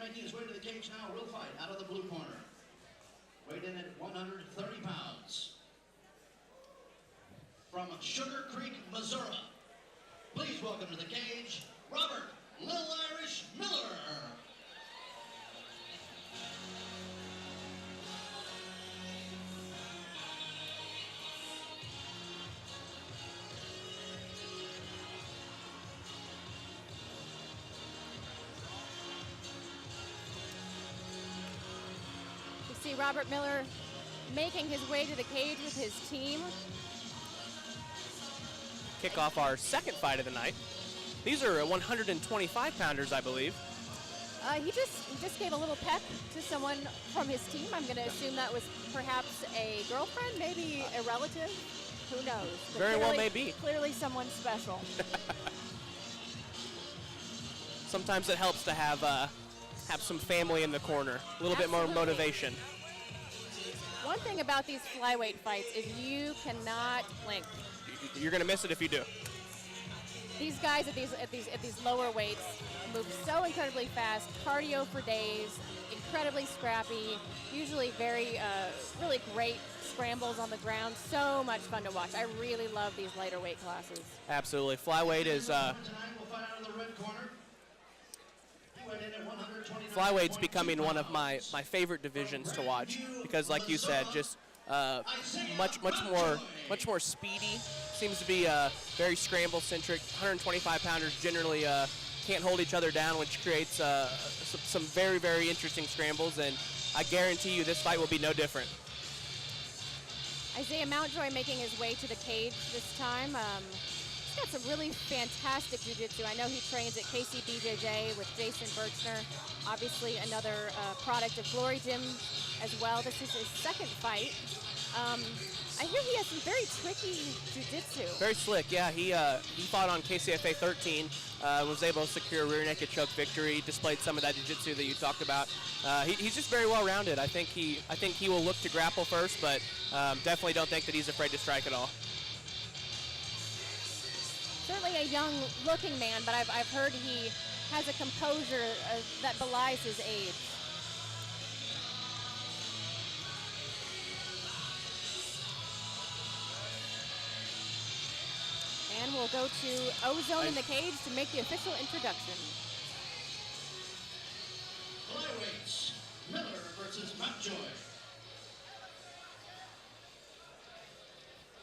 making his way to the cage now, will fight out of the blue corner. Weighed in at 130 pounds. From Sugar Creek, Missouri, please welcome to the cage, Robert Lil Irish Miller. You see Robert Miller making his way to the cage with his team. Kick off our second fight of the night. These are 125-pounders, I believe. He just gave a little pep to someone from his team. I'm going to assume that was perhaps a girlfriend, maybe a relative. Who knows? But Very well may be. Clearly someone special. Sometimes it helps to have some family in the corner, a little bit more motivation. One thing about these flyweight fights is you cannot blink. You're going to miss it if you do. These guys at these lower weights move so incredibly fast, cardio for days, incredibly scrappy, usually very, really great scrambles on the ground. So much fun to watch. I really love these lighter weight classes. Absolutely. Flyweight is... Flyweight's becoming one of my favorite divisions to watch because, like you said, just much more speedy. Seems to be very scramble-centric. 125-pounders generally can't hold each other down, which creates some very, very interesting scrambles, and I guarantee you this fight will be no different. Isaiah Mountjoy making his way to the cage this time. He's got some really fantastic jiu-jitsu. I know he trains at KCBJJ with Jason Birchner, obviously another product of Glory Gym as well. This is his second fight. I hear he has some very tricky jiu-jitsu. Very slick, yeah. He fought on KCFA 13, was able to secure a rear naked choke victory, displayed some of that jiu-jitsu that you talked about. He's just very well-rounded. I think he will look to grapple first, but definitely don't think that he's afraid to strike at all. Certainly a young-looking man, but I've heard he has a composure that belies his age. And we'll go to Ozone in the cage to make the official introduction. Flyweights, Miller versus Mountjoy.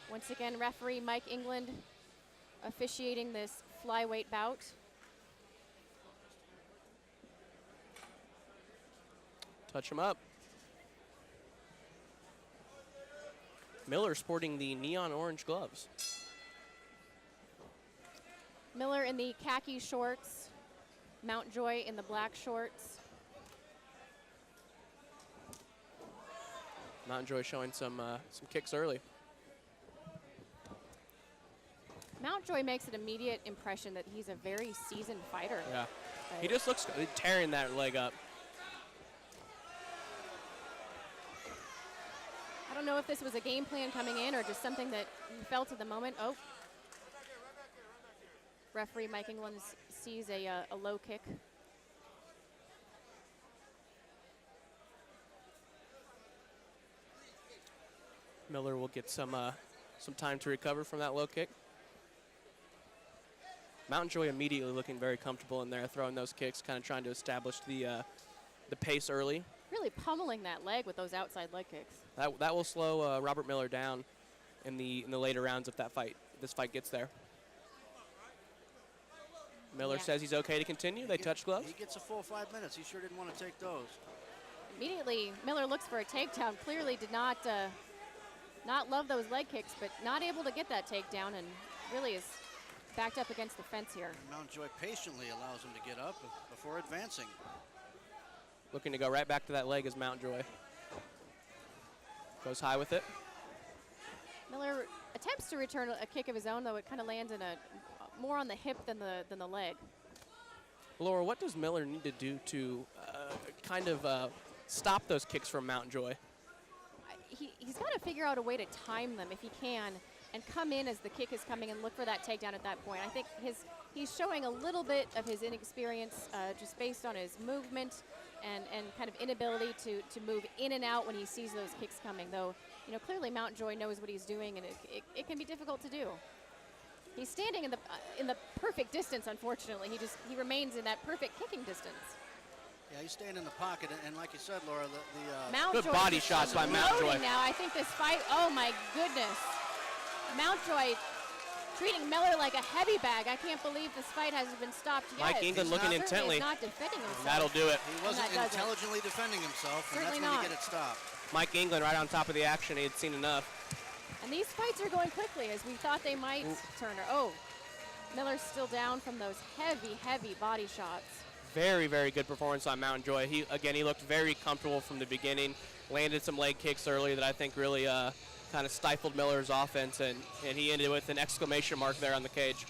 Once again, referee Mike England officiating this flyweight bout. Touch him up. Miller sporting the neon orange gloves. Miller in the khaki shorts, Mountjoy in the black shorts. Mountjoy showing some kicks early. Mountjoy makes an immediate impression that he's a very seasoned fighter. Yeah, he just looks good, tearing that leg up. I don't know if this was a game plan coming in or just something that he felt at the moment. Oh. Referee Mike England sees a low kick. Miller will get some time to recover from that low kick. Mountjoy immediately looking very comfortable in there, throwing those kicks, kind of trying to establish the pace early. Really pummeling that leg with those outside leg kicks. That will slow Robert Miller down in the later rounds if this fight gets there. Miller says he's okay to continue. They touch gloves. He gets a full 5 minutes. He sure didn't want to take those. Immediately, Miller looks for a takedown. Clearly did not love those leg kicks, but not able to get that takedown, and really is backed up against the fence here. Mountjoy patiently allows him to get up before advancing. Looking to go right back to that leg is Mountjoy. Goes high with it. Miller attempts to return a kick of his own, though it kind of lands in more on the hip than the leg. Laura, what does Miller need to do to stop those kicks from Mountjoy? He's got to figure out a way to time them if he can and come in as the kick is coming and look for that takedown at that point. I think he's showing a little bit of his inexperience just based on his movement and kind of inability to move in and out when he sees those kicks coming. Though, you know, clearly Mountjoy knows what he's doing, and it can be difficult to do. He's standing in the perfect distance. Unfortunately, he remains in that perfect kicking distance. Yeah, he's staying in the pocket, and like you said, Laura, Mountjoy good body shots by Mountjoy. Now, I think this fight. Oh my goodness, Mountjoy treating Miller like a heavy bag. I can't believe this fight hasn't been stopped yet. Mike England looking intently. He's not defending himself. That'll do it. he wasn't intelligently defending himself, and Certainly that's when not. you get it stopped. Mike England right on top of the action. He had seen enough. And these fights are going quickly, as we thought they might, Turner. Oh, Miller's still down from those heavy, heavy body shots. Very, very good performance on Mountjoy. He looked very comfortable from the beginning. Landed some leg kicks early that I think really kind of stifled Miller's offense, and he ended with an exclamation mark there on the cage.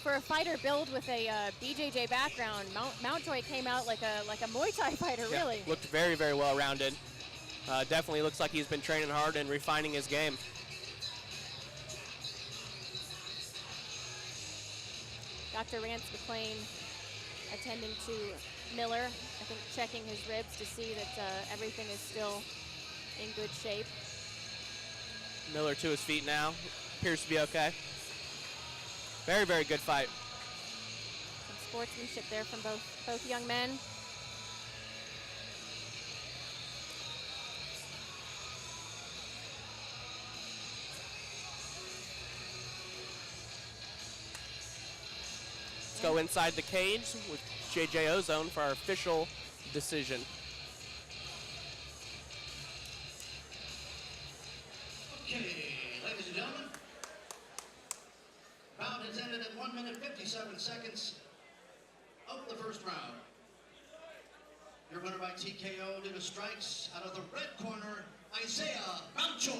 For a fighter billed with a BJJ background, Mountjoy came out like a Muay Thai fighter, Yeah, really. looked very, very well rounded. Definitely looks like he's been training hard and refining his game. Dr. Rance McLean attending to Miller, I think checking his ribs to see that everything is still in good shape. Miller to his feet now. Appears to be okay. Very, very good fight. Some sportsmanship there from both young men. Let's go inside the cage with JJ Ozone for our official decision. Okay, ladies and gentlemen, round has ended at 1 minute 57 seconds of the first round. Your winner by TKO due to strikes out of the red corner, Isaiah Mountjoy.